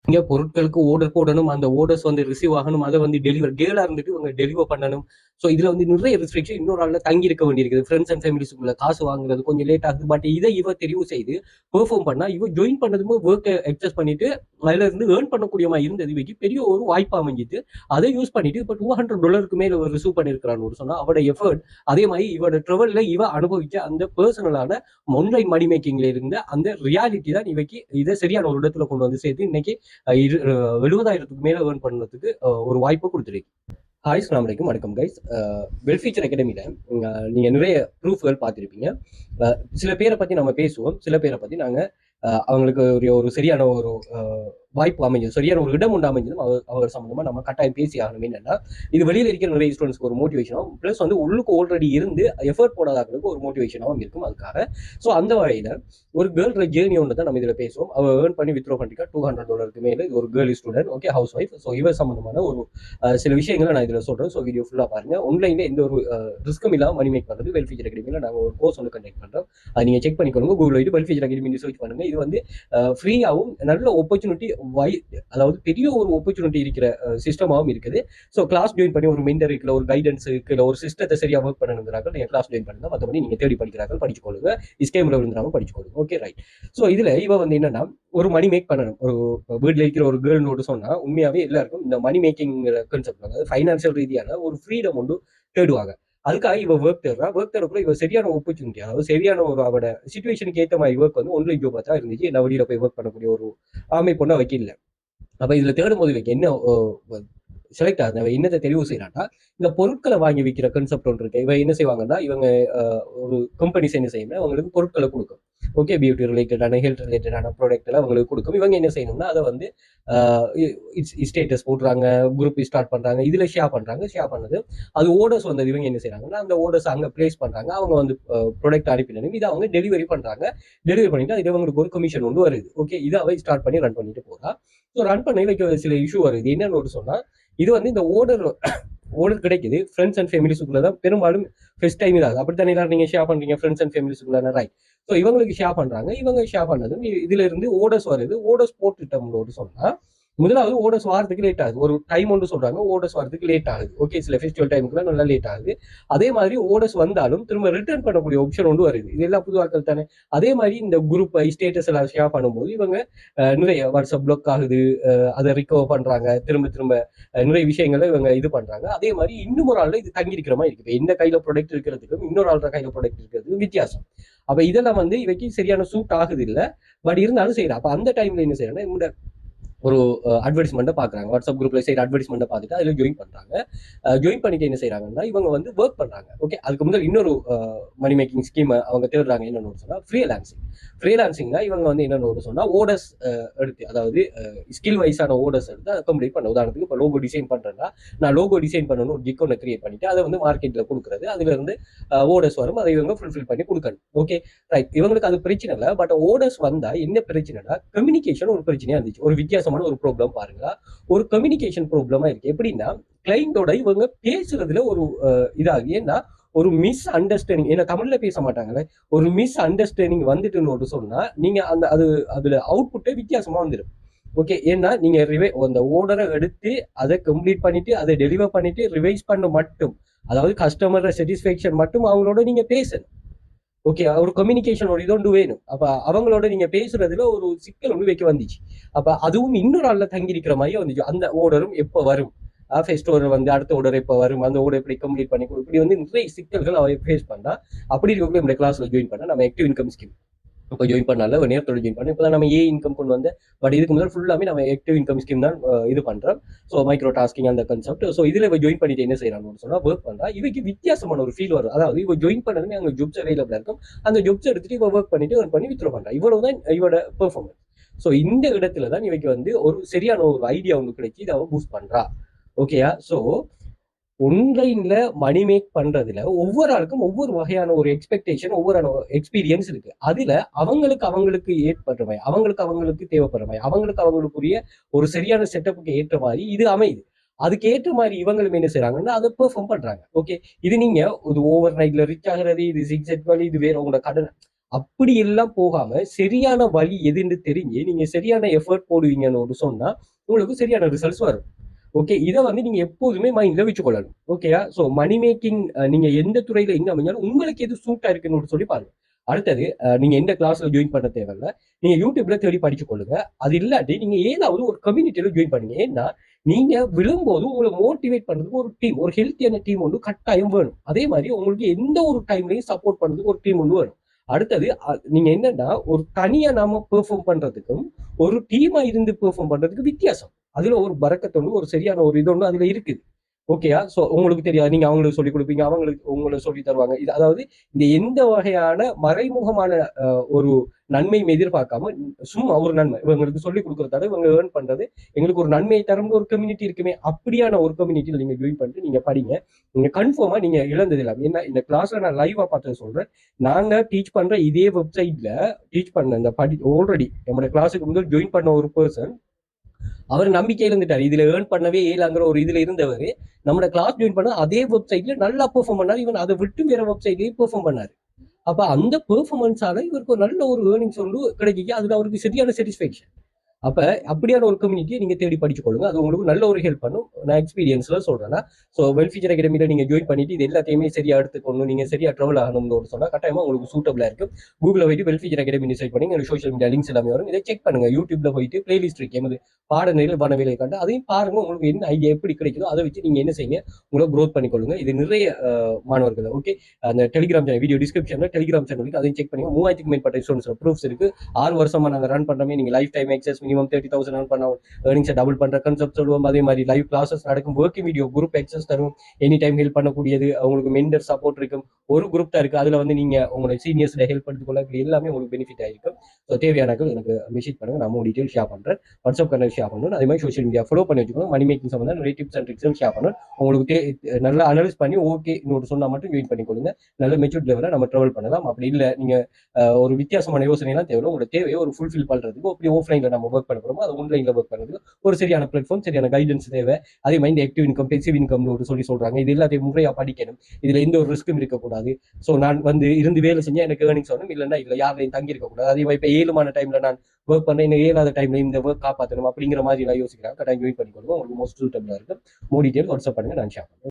இங்க பொருட்களுக்கு ஓர்டர் போடணும், அந்த ஓர்டர்ஸ் வந்து ரிசீவ் ஆகணும், அதை வந்து டெலிவர் கேர்ளா இருந்துட்டு இவங்க டெலிவர் பண்ணணும். ஸோ இதுல வந்து நிறைய ரெஸ்ட்ரிக்ஷன், இன்னொரு ஆள்ல தங்கி இருக்க வேண்டியிருக்குது. ஃப்ரெண்ட்ஸ் அண்ட் ஃபேமிலிஸ்க்குள்ள காசு வாங்குறது கொஞ்சம் லேட் ஆகுது. பட் இதை இவ தெரிவு செய்து பெர்ஃபார்ம் பண்ணா, இவ ஜாயின் பண்ணதுமே ஒர்க்கை அக்சஸ் பண்ணிட்டு அதுல இருந்து ஏர்ன் பண்ணக்கூடியமா இருந்தது. இவைக்கு பெரிய ஒரு வாய்ப்பு அமைஞ்சிட்டு அதை யூஸ் பண்ணிட்டு இப்போ $200 மேல ரிசீவ் பண்ணிருக்கிறான்னு சொன்னா அவட எஃபர்ட், அதே மாதிரி இவட ட்ரெவல்ல இவ அனுபவிச்ச அந்த பர்சனலான ஆன்லைன் மணி மேக்கிங்ல இருந்த அந்த ரியாலிட்டி தான் இவைக்கு இதை சரியான ஒரு இடத்துல கொண்டு வந்து சேர்த்து இன்னைக்கு 70,000க்கு மேல ஏர்ன் பண்ணுறதுக்கு ஒரு வாய்ப்பு கொடுத்துருக்கு. ஹாய், அஸ்ஸலாமு அலைக்கும், வணக்கம் கைஸ். வெல் ஃபியூச்சர் அகாடமியில நீங்க நிறைய ப்ரூஃப்கள் பார்த்துருப்பீங்க. சில பேரை பத்தி நம்ம பேசுவோம், சில பேரை பத்தி நாங்க அவங்களுக்கு ஒரு சரியான ஒரு வாய்ப்பு அமைஞ்சது, சரியான ஒரு இடம் உண்டு அமைஞ்சதும் அவர் சம்பந்தமா நம்ம கட்டாயம் பேசி ஆகணும். என்னன்னா, இது வெளியில இருக்கிற நிறைய ஸ்டூடெண்ட்ஸ்க்கு ஒரு மோட்டிவேஷனாகவும் பிளஸ் வந்து உள்ளுக்கு ஆல்ரெடி இருந்து எஃபர்ட் போடாதவங்களுக்கு ஒரு மோட்டிவேஷனாகவும் இருக்கும் அதுக்காக. ஸோ அந்த வகையில ஒரு கேர்ள் ஜேர்னி ஒன்று தான் நம்ம இதில் பேசுவோம். அவள் ஏர்ன் பண்ணி வித்ரோ பண்ணிருக்கா $200 மேலே. இது ஒரு girl student, okay, house wife. So இவர் சம்பந்தமான ஒரு சில விஷயங்களை நான் இதில் சொல்றேன். ஸோ வீடியோ ஃபுல்லாக பாருங்க. ஆன்லைன்ல எந்த ஒரு ரிஸ்க்கும் இல்லாமல் மணி மேக் பண்ணுறது வெல் ஃபியூச்சர் அகாடமியில் நாங்கள் ஒரு கோர்ஸ் ஒன்று கண்டக்ட் பண்ணுறோம். அதை நீங்கள் செக் பண்ணிக்கொள்ளுங்க. கூகுள் போயிட்டு வெல் ஃபியூச்சர் அகாடமி சர்ச் பண்ணுங்க. இது வந்து ஃப்ரீயாகவும் நல்ல ஆப்பர்ச்சுனிட்டி, அதாவது பெரிய ஒரு ஆப்பர்ச்சுனிட்டி இருக்கிற சிஸ்டமாகவும் இருக்குது. ஸோ கிளாஸ் ஜாயின் பண்ணி ஒரு மென்டர் இருக்குல்ல, ஒரு கைடன்ஸ் இருக்குல்ல, ஒரு சிஸ்டத்தை சரியா ஒர்க் பண்ணணுங்கிறாங்க, நீங்கள் கிளாஸ் ஜாயின் பண்ணுங்க. மற்றபடி நீங்கள் தேடி படிக்கிறார்கள் படிச்சுக்கொள்ளுங்க, ஸ்கேமில் விழுந்துடாம படிச்சுக்கொள்ளுங்க. Okay, right. ஸோ இதுல இவ வந்து என்னன்னா, ஒரு மணி மேக் பண்ணணும். ஒரு வீட்டில் இருக்கிற ஒரு கேர்ள்னோடு சொன்னா உண்மையாவே எல்லாருக்கும் இந்த மணி மேக்கிங் கான்செப்ட், அதாவது ஃபைனான்சியல் ரீதியான ஒரு ஃப்ரீடம் ஒன்று தேடுவாங்க. அதுக்காக இவ ஒர்க் தேடுறா. ஒர்க் தேடக்குள்ள இவ சரியான ஆப்பர்ச்சுனிட்டி, அதாவது சரியான ஒரு அவட சிச்சுவேஷனுக்கு ஏற்ற மாதிரி ஒர்க் வந்து ஆன்லைன் ஜாப் தான் இருந்துச்சு. நான் வெளியில போய் ஒர்க் பண்ணக்கூடிய ஒரு அமைப்பு ஒன்று வைக்கல. அப்ப இதுல தேடும் போது வைக்க என்ன செலக்ட் ஆகுது, என்னத்தை தெரிவு செய்யறாங்கன்னா, இந்த பொருட்களை வாங்கி விற்கிற கான்செப்ட் ஒன்று இருக்கு. இவ என்ன செய்வாங்கன்னா, இவங்க ஒரு கம்பெனிஸ் என்ன செய்யணும்னா அவங்களுக்கு பொருட்களை கொடுக்கும். ஓகே, பியூட்டி ரிலேட்டடான, ஹெல்த் ரிலேட்டடான ப்ராடக்ட் எல்லாம் அவங்களுக்கு கொடுக்கும். இவங்க என்ன செய்யணும்னா அதை வந்து ஸ்டேட்டஸ் போடுறாங்க, குரூப் ஸ்டார்ட் பண்றாங்க, இதுல ஷேர் பண்றாங்க. ஷேர் பண்ணது அது ஓடர்ஸ் வந்தது. இவங்க என்ன செய்யறாங்கன்னா, அந்த ஓடர்ஸ் அங்க பிளேஸ் பண்றாங்க. அவங்க வந்து ப்ராடக்ட் அனுப்பினு இதை அவங்க டெலிவரி பண்றாங்க. டெலிவரி பண்ணிட்டு அது இவங்களுக்கு ஒரு கமிஷன் ஒன்று வருது. ஓகே, இதை அவ ஸ்டார்ட் பண்ணி ரன் பண்ணிட்டு போறா. ஸோ ரன் பண்ணி வைக்க சில இஷ்யூ வருது. என்னன்னு ஒரு சொன்னா, இது வந்து இந்த ஓர்டர் கிடைக்குது ஃப்ரெண்ட்ஸ் அண்ட் ஃபேமிலிஸுக்குள்ள தான் பெரும்பாலும் ஃபர்ஸ்ட் டைம் இதாகுது. அப்படித்தானே எல்லாரும் நீங்க ஷேர் பண்றீங்க ஃப்ரெண்ட்ஸ் அண்ட் ஃபேமிலிஸுக்குள்ள, ரைட்? ஸோ இவங்களுக்கு ஷேர் பண்றாங்க. இவங்க ஷேர் பண்ணதும் இதுல இருந்து ஓர்டர்ஸ் வருது. ஓர்டர்ஸ் போட்டுட்டோம்னு சொன்னா, முதலாவது ஓடர்ஸ் வாரத்துக்கு லேட் ஆகுது. ஒரு டைம் ஒன்று சொல்றாங்க, ஓடர்ஸ் வரதுக்கு லேட் ஆகுது. ஓகே, சில ஃபெஸ்டிவல் டைமுக்குள்ள நல்லா லேட் ஆகுது. அதே மாதிரி ஓடர்ஸ் வந்தாலும் திரும்ப ரிட்டர்ன் பண்ணக்கூடிய ஆப்ஷன் ஒன்று வருது. இதெல்லாம் புதுவாக்கள் தானே. அதே மாதிரி இந்த குரூப் ஸ்டேட்டஸ் எல்லாம் ஷேர் பண்ணும்போது இவங்க நிறைய வாட்ஸ்அப் பிளாக் ஆகுது, அதை ரிகவர் பண்றாங்க. திரும்ப திரும்ப நிறைய விஷயங்களை இவங்க இது பண்றாங்க. அதே மாதிரி இன்னும் ஒரு ஆள்ல இது தங்கி இருக்கிற மாதிரி இருக்கு. எந்த கையில ப்ராடக்ட் இருக்கிறதுக்கும் இன்னொரு ஆள்ற கையில ப்ராடக்ட் இருக்கிறதுக்கும் வித்தியாசம். அப்ப இதெல்லாம் வந்து இவைக்கு சரியான சூட் ஆகுது இல்ல. பட் இருந்தாலும் செய்யலாம். அப்ப அந்த டைம்ல என்ன செய்யறேன்னா, ஒரு அட்வர்டைஸ்மெண்ட்டை பார்க்குறாங்க. வாட்ஸ்அப் குரூப்ல செய்கிற அட்வர்டைஸ்மெண்ட்டை பார்த்துட்டு அதில் ஜாயின் பண்ணுறாங்க. ஜாயின் பண்ணிட்டு என்ன செய்கிறாங்கன்னா, இவங்க வந்து ஒர்க் பண்ணுறாங்க. ஓகே, அதுக்கு முதல் இன்னொரு மணி மேக்கிங் ஸ்கீம் அவங்க தேடுறாங்க. என்னென்னு சொன்னால் ஃப்ரீலான்சிங். ஃப்ரீலான்சிங்னா இவங்க வந்து என்னென்னு சொன்னால் ஓடர்ஸ் எடுத்து, அதாவது ஸ்கில் வைஸான ஓடர்ஸ் எடுத்து அதை கம்ப்ளீட் பண்ண. உதாரணத்துக்கு இப்போ லோகோ டிசைன் பண்ணுறேன்னா, நான் லோகோ டிசைன் பண்ணணும் ஒரு கிக் ஒன்று கிரியேட் பண்ணிட்டு அதை வந்து மார்க்கெட்டில் கொடுக்குறது. அதுலேருந்து ஓடர்ஸ் வரும், அதை இவங்க ஃபுல்ஃபில் பண்ணி கொடுக்கணும். Okay, right. இவங்களுக்கு அது பிரச்சனை இல்லை. பட் ஓடர்ஸ் வந்தால் என்ன பிரச்சனைனா, கம்யூனிகேஷன் ஒரு பிரச்சனையாக இருந்துச்சு. ஒரு வித்தியாசமான ஒரு ப்ராப்ளம் பாருங்க. ஒரு கம்யூனிகேஷன் ப்ராப்ளமா இருக்கு. எப்படின்னா, கிளைண்டோட இவங்க பேசுறதுல ஒரு இதாகு. ஏன்னா ஒரு மிஸ் அண்டர்ஸ்டாண்டிங், ஏன்னா தமிழ்ல பேச மாட்டாங்கல்ல, ஒரு மிஸ் அண்டர்ஸ்டாண்டிங் வந்துட்டுன்னு சொன்னா நீங்க அந்த அதுல அவுட்புட்டே வித்தியாசமா வந்துடும். ஓகே, ஏன்னா நீங்க அந்த ஓர்டரை எடுத்து அதை கம்ப்ளீட் பண்ணிட்டு அதை டெலிவர் பண்ணிட்டு ரிவைஸ் பண்ண மட்டும், அதாவது கஸ்டமர் சாட்டிஸ்ஃபேக்ஷன் மட்டும் அவங்களோட நீங்க பேசணும். ஓகே, ஒரு கம்யூனிகேஷன் ஒரு இதொண்டு வேணும். அப்ப அவங்களோட நீங்க பேசுறதுல ஒரு சிக்கல் ஒன்று வைக்க வந்துச்சு. அப்ப அதுவும் இன்னொரு ஆள்ல தங்கி இருக்கிற மாதிரியே வந்துச்சு. அந்த ஓர்டரும் எப்ப வரும், ஃபர்ஸ்ட் ஓர்டர் வந்து அடுத்த ஓர்டர் எப்ப வரும், அந்த ஓர்டர் எப்படி கம்ப்ளீட் பண்ணி கொடுக்கும், இப்படி வந்து நிறைய சிக்கல்கள் அவ ஃபேஸ் பண்ணா. அப்படி இருக்கக்கூடிய இந்த கிளாஸ்ல ஜாயின் பண்ணா நம்ம ஆக்டிவ் இன்கம் ஸ்கீம் இப்போ ஜாயின் பண்ணால ஒரு நேரத்தோட ஜாயின் பண்ண. இப்பதான் நம்ம இன்கம் கொண்டு வந்து, பட் இதுக்கு முதல் ஃபுல்லாமே நம்ம ஆக்டிவ் இன்கம் ஸ்கீம் தான் இது பண்றோம். ஸோ மைக்ரோ டாஸ்கிங் அந்த கான்செப்ட். ஸோ இதுல இவ ஜாயின் பண்ணிட்டு என்ன செய்யறாங்கன்னு சொன்னா, ஒர்க் பண்றா. இவைக்கு வித்தியாசமான ஒரு ஃபீல் வரும். அதாவது இவ ஜாயின் பண்ணதுமே அங்க ஜாப்ஸ் அவைலபிளா இருக்கும். அந்த ஜாப்ஸ் எடுத்துட்டு இவ ஒர்க் பண்ணிட்டு earn பண்ணி வித்ரோ பண்றா. இவ்வளவுதான் இவட பெர்ஃபார்மன்ஸ். ஸோ இந்த இடத்துல தான் இவைக்கு வந்து ஒரு சரியான ஒரு ஐடியா ஒன்று கிடைச்சி இதை அவ பூஸ்ட் பண்றா. ஓகேயா? ஸோ ஆன்லைன்ல மணி மேக் பண்றதுல ஒவ்வொரு ஆளுக்கும் ஒவ்வொரு வகையான ஒரு எக்ஸ்பெக்டேஷன், ஒவ்வொரு எக்ஸ்பீரியன்ஸ் இருக்கு. அதுல அவங்களுக்கு ஏற்படுற மாதிரி, அவங்களுக்கு தேவைப்படுற மாதிரி, அவங்களுக்குரிய ஒரு சரியான செட்டப்புக்கு ஏற்ற மாதிரி இது அமையுது. அதுக்கு ஏற்ற மாதிரி இவங்களும் என்ன செய்யறாங்கன்னா அதை பெர்ஃபார்ம் பண்றாங்க. ஓகே, இது நீங்க ஒரு ஓவர் நைட்ல ரிச் ஆகுறது, இது சிக்ஸ் வழி, இது வேற உங்களோட கடன், அப்படி எல்லாம் போகாம சரியான வழி எதுன்னு தெரிஞ்சு நீங்க சரியான எஃபர்ட் போடுவீங்கன்னு ஒரு சொன்னா உங்களுக்கு சரியான ரிசல்ட்ஸ் வரும். ஓகே, இதை வந்து நீங்க எப்போதுமே மைண்ட்ல வச்சுக்கொள்ளணும். ஓகேயா? ஸோ மணி மேக்கிங் நீங்க எந்த துறையில எங்க அமைஞ்சாலும் உங்களுக்கு எது சூட்டா இருக்குன்னு சொல்லி பாருங்க. அடுத்தது நீங்க எந்த கிளாஸ்ல ஜாயின் பண்ண தேவையில்ல, நீங்க யூடியூப்ல தேடி படிச்சு கொள்ளுங்க. அது இல்லாட்டி நீங்க ஏதாவது ஒரு கம்யூனிட்டியில ஜாயின் பண்ணுங்க. ஏன்னா நீங்க விழும்போது உங்களை மோட்டிவேட் பண்றதுக்கு ஒரு டீம், ஒரு ஹெல்த்தியான டீம் ஒன்று கட்டாயம் வேணும். அதே மாதிரி உங்களுக்கு எந்த ஒரு டைம்லையும் சப்போர்ட் பண்றதுக்கு ஒரு டீம் ஒன்று வேணும். அடுத்தது நீங்க என்னன்னா ஒரு தனியா நாம பெர்ஃபார்ம் பண்றதுக்கும் ஒரு டீமா இருந்து பெர்ஃபார்ம் பண்றதுக்கு வித்தியாசம். அதுல ஒரு பறக்கத்தொண்டு ஒரு சரியான ஒரு இது ஒன்று அதுல இருக்குது. ஓகேயா? ஸோ உங்களுக்கு தெரியாது, நீங்க அவங்களுக்கு சொல்லிக் கொடுப்பீங்க, அவங்களுக்கு உங்களுக்கு சொல்லி தருவாங்க. இது அதாவது இந்த எந்த வகையான மறைமுகமான ஒரு நன்மையும் எதிர்பார்க்காம சும்மா ஒரு நன்மை இவங்களுக்கு சொல்லிக் கொடுக்கறதால இவங்க ஏர்ன் பண்றது எங்களுக்கு ஒரு நன்மையை தரும் ஒரு கம்யூனிட்டி இருக்குமே, அப்படியான ஒரு கம்யூனிட்டியில் நீங்க ஜாயின் பண்ணிட்டு நீங்க படிங்க. நீங்க கன்ஃபார்மா நீங்க இழந்தது இல்லாம, ஏன்னா இந்த கிளாஸ்ல நான் லைவா பார்த்து சொல்றேன். நாங்க டீச் பண்ற இதே வெப்சைட்ல டீச் பண்ண இந்த ஆல்ரெடி நம்மளோட கிளாஸுக்கு முதல் ஜாயின் பண்ண ஒரு பர்சன் அவர் நம்பிக்கை இருந்துட்டார். இதுல ஏர்ன் பண்ணவே இயலாங்கிற ஒரு இதுல இருந்தவர் நம்ம கிளாஸ் ஜாயின் பண்ண அதே வெப்சைட்ல நல்லா பெர்ஃபார்ம் பண்ணாரு. இவன் அதை விட்டு வேற வெப்சைட்லயும் பெர்ஃபார்ம் பண்ணாரு. அப்ப அந்த பெர்ஃபார்மன்ஸால இவருக்கு ஒரு நல்ல ஒரு ஏர்னிங்ஸ் வந்து கிடைக்கி, அதுல அவருக்கு சரியான சாட்டிஸ்பேக்ஷன். அப்ப அப்படியான ஒரு கம்யூனிட்டியை நீங்க தேடி படிச்சு கொள்ளுங்க. அது உங்களுக்கு நல்ல ஒரு ஹெல்ப் பண்ணும். நான் எக்ஸ்பீரியன்ஸ்ல சொல்றேன்னா, ஸோ வெல்ஃபியூச்சர் அகாடமியில நீங்க ஜாயின் பண்ணிட்டு இது எல்லாத்தையுமே சரியா எடுத்துக்கணும், நீங்க சரியா ட்ராவல் ஆகணும்னு சொன்னா கட்டாயமா உங்களுக்கு சூட்டபிளா இருக்கும். கூகுள்ல போயிட்டு வெல்ஃபியூச்சர் அகாடமி சைட் பண்ணி சோஷியல் மீடியா லிங்க்ஸ் எல்லாமே வரும். இதை செக் பண்ணுங்க. யூடியூப்ல போயிட்டு பிளேலிஸ்ட் இருக்கு, எமது பாடநிலையில் வனவேலை கண்டு அதையும் பாருங்க. உங்களுக்கு என்ன ஐடியா எப்படி கிடைக்குதோ அதை வச்சு நீங்க என்ன செய்யுங்க, உங்களை க்ரோத் பண்ணிக்கொள்ளுங்க. இது நிறைய மாணவர்கள் ஓகே அந்த டெலிகிராம் சேனல் வீடியோ டிஸ்கிரிப்ஷன்ல டெலிகிராம் சேனல் இருக்கு, அதையும் செக் பண்ணுங்க. 3000க்கு மேற்பட்ட ஸ்டூடெண்ட்ஸ் ப்ரூஃப்ஸ் இருக்கு. 6 வருஷமா நாங்க ரன் பண்றோமே. நீங்க life time access minimum 30,000 run பண்ண ஏர்னிங்ஸை டபுள் பண்ற கன்செப்ட் சொல்லுவோம். அதே மாதிரி லைவ் கிளாஸஸ் நடக்கும், ஒர்க்கிங் வீடியோ குரூப் எக்ஸஸ் தரும், எனி டைம் ஹெல்ப் பண்ணக்கூடியது, உங்களுக்கு மென்டர் சப்போர்ட் இருக்கும். ஒரு குரூப் தான் இருக்கு, அதுல வந்து நீங்க உங்களோட சீனியர்ஸ்ல ஹெல்ப் பண்ணிக்கொள்ள எல்லாமே உங்களுக்கு பெனிஃபிட் ஆயிருக்கும். ஸோ தேவையானது எனக்கு மெசேஜ் பண்ணுங்க, நான் டீட்டெயில் ஷேர் பண்றேன். வாட்ஸ்அப் கனெக்ட் ஷேர் பண்ணணும். அதே மாதிரி சோஷியல் மீடியா ஃபாலோ பண்ணி வச்சுக்கோங்க. மணி மேக்கிங் சம்பந்தம் நிறைய டிப்ஸ் அண்ட் ட்ரிக்ஸ் ஷேர் பண்ணணும். உங்களுக்கு நல்லா அனலைஸ் பண்ணி ஓகே இன்னொரு சொன்னா மட்டும் ஜாயின் பண்ணிக்கொள்ளுங்க. நல்ல மெச்சூர்ட் லெவலில் நம்ம ட்ராவல் பண்ணலாம். அப்படி இல்லை நீங்க ஒரு வித்தியாசமான யோசனைலாம் தேவை, உங்களோட தேவையை ஒரு ஃபுல்ஃபில் பண்றதுக்கு அப்படி ஆஃப்லைன்ல நம்ம ஒர்க் பண்ண போறோமோ அது ஆன்லைன்ல ஒர்க் பண்ணுறதுக்கு ஒரு சரியான பிளாட்ஃபார்ம், சரியான கைடன்ஸ் தேவை. அதே மாதிரி இந்த ஆக்டிவ் இன்கம், பெசிவ் இன்கம் ஒரு சொல்றாங்க. இது எல்லாத்தையும் முறையா படிக்கணும். இதுல எந்த ஒரு ரிஸ்க்கும் இருக்கக்கூடாது. ஸோ நான் வந்து இருந்து வேலை செஞ்சா எனக்கு ஏர்னிங்ஸ் வரணும், இல்லைன்னா இல்லை யாரையும் தங்கி இருக்கக்கூடாது. அதே மாதிரி இப்போ ஏழுமான டைம்ல நான் ஒர்க் பண்ணேன், இன்னும் ஏழாவது டைம்ல இந்த ஒர்க் காப்பாற்றணும் அப்படிங்கிற மாதிரி எல்லாம் யோசிக்கிறாங்க. கட்டாயம் ஜாயின் பண்ணிக்கொள்ளுங்க. உங்களுக்கு மோஸ்ட் சூட்டபிளா இருக்கும். மோர் டீட்டெயில் வாட்ஸ்அப் பண்ணுங்க, நான் ஷேர் பண்ணுறேன்.